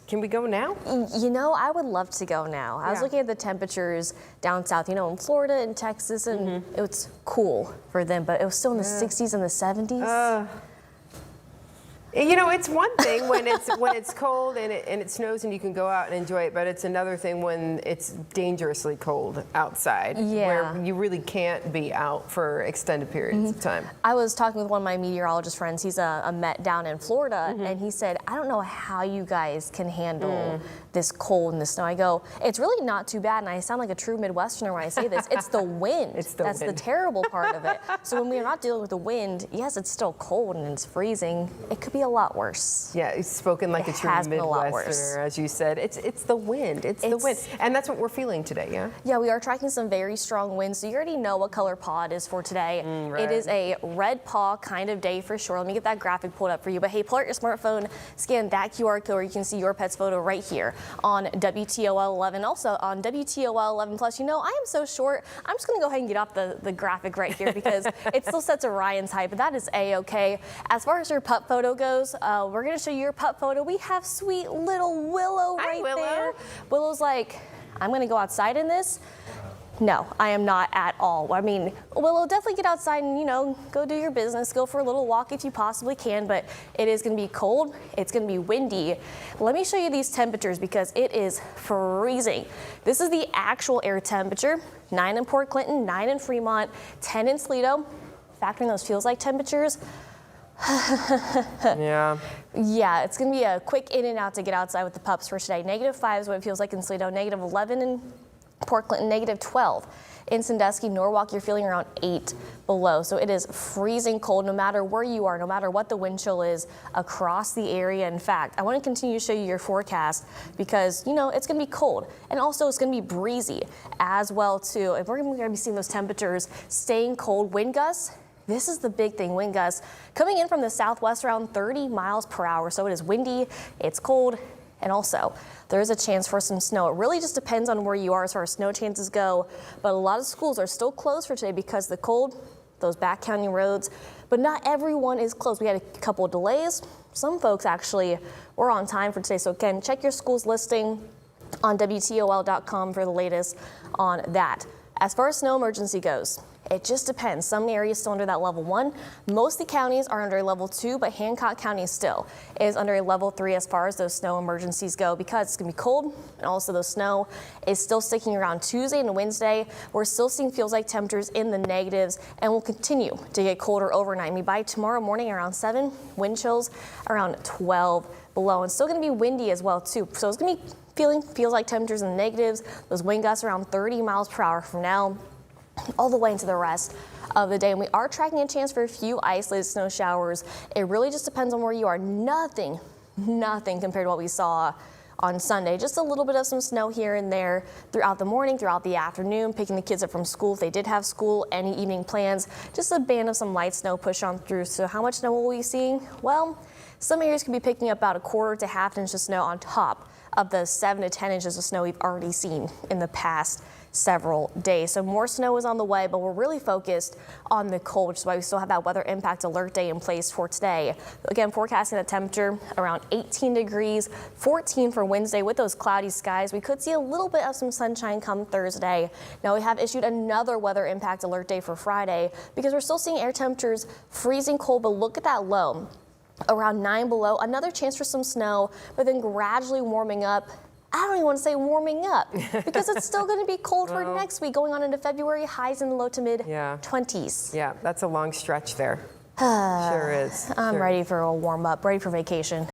Can we go now? You know, I would love to go now. I was looking at the temperatures down south, you know, in Florida and Texas, and it was cool for them, but it was still in the 60s and the 70s. You know, it's one thing when it's cold and it snows and you can go out and enjoy it, but it's another thing when it's dangerously cold outside, where you really can't be out for extended periods of time. I was talking with one of my meteorologist friends. He's a Met down in Florida, and he said, I don't know how you guys can handle this cold and the snow. I go, it's really not too bad, and I sound like a true Midwesterner when I say this. It's the wind. That's the terrible part of it. So when we're not dealing with the wind, yes, it's still cold and it's freezing. It could be a lot worse. Yeah, it's spoken like a true Midwesterner, as you said. It's the wind. It's the wind. And that's what we're feeling today, yeah? Yeah, we are tracking some very strong winds, so you already know what color paw it is for today. It is a red paw kind of day for sure. Let me get that graphic pulled up for you. But hey, pull out your smartphone, scan that QR code where you can see your pet's photo right here on WTOL 11. Also on WTOL 11 Plus, you know, I am so short. I'm just going to go ahead and get off the graphic right here because it still sets a Ryan's height, but that is A-okay. As far as your pup photo goes, we're going to show you your pup photo. We have sweet little Willow right there. Willow's like, I'm going to go outside in this. No, I am not at all. I mean, Willow, definitely get outside and, you know, go do your business. Go for a little walk if you possibly can, but it is going to be cold. It's going to be windy. Let me show you these temperatures because it is freezing. This is the actual air temperature. 9 in Port Clinton, 9 in Fremont, 10 in Toledo. Factoring those feels like temperatures. Yeah, it's going to be a quick in and out to get outside with the pups for today. -5 is what it feels like in Toledo. -11 in Port Clinton, -12. In Sandusky, Norwalk, you're feeling around 8 below. So it is freezing cold no matter where you are, no matter what the wind chill is across the area. In fact, I want to continue to show you your forecast because, you know, it's going to be cold. And also it's going to be breezy as well, too. And we're going to be seeing those temperatures staying cold. Wind gusts. This is the big thing, wind gusts coming in from the southwest around 30 miles per hour. So it is windy, it's cold, and also there is a chance for some snow. It really just depends on where you are as far as snow chances go. But a lot of schools are still closed for today because of the cold, those back county roads. But not everyone is closed. We had a couple of delays. Some folks actually were on time for today. So again, check your school's listing on WTOL.com for the latest on that. As far as snow emergency goes, it just depends. Some areas still under that level 1. Most of the counties are under a level 2, but Hancock County still is under a level 3 as far as those snow emergencies go because it's going to be cold and also the snow is still sticking around Tuesday and Wednesday. We're still seeing feels like temperatures in the negatives and will continue to get colder overnight. I mean, by tomorrow morning around 7, wind chills around 12 below and still going to be windy as well too. So it's going to be feels like temperatures in the negatives. Those wind gusts around 30 miles per hour from now all the way into the rest of the day. And we are tracking a chance for a few isolated snow showers. It really just depends on where you are. Nothing compared to what we saw on Sunday. Just a little bit of some snow here and there throughout the morning, throughout the afternoon, picking the kids up from school if they did have school, any evening plans. Just a band of some light snow push on through. So how much snow will we be seeing? Well, some areas could be picking up about a quarter to half an inch of snow on top of the 7 to 10 inches of snow we've already seen in the past several days. So more snow is on the way, but we're really focused on the cold, which is why we still have that weather impact alert day in place for today. Again, forecasting a temperature around 18 degrees, 14 for Wednesday with those cloudy skies. We could see a little bit of some sunshine come Thursday. Now we have issued another weather impact alert day for Friday because we're still seeing air temperatures freezing cold, but look at that low. Around 9 below, another chance for some snow, but then gradually warming up. I don't even want to say warming up because it's still going to be cold for next week, going on into February, highs in the low to mid 20s. Yeah, that's a long stretch there. Sure is. I'm ready for a warm up, ready for vacation.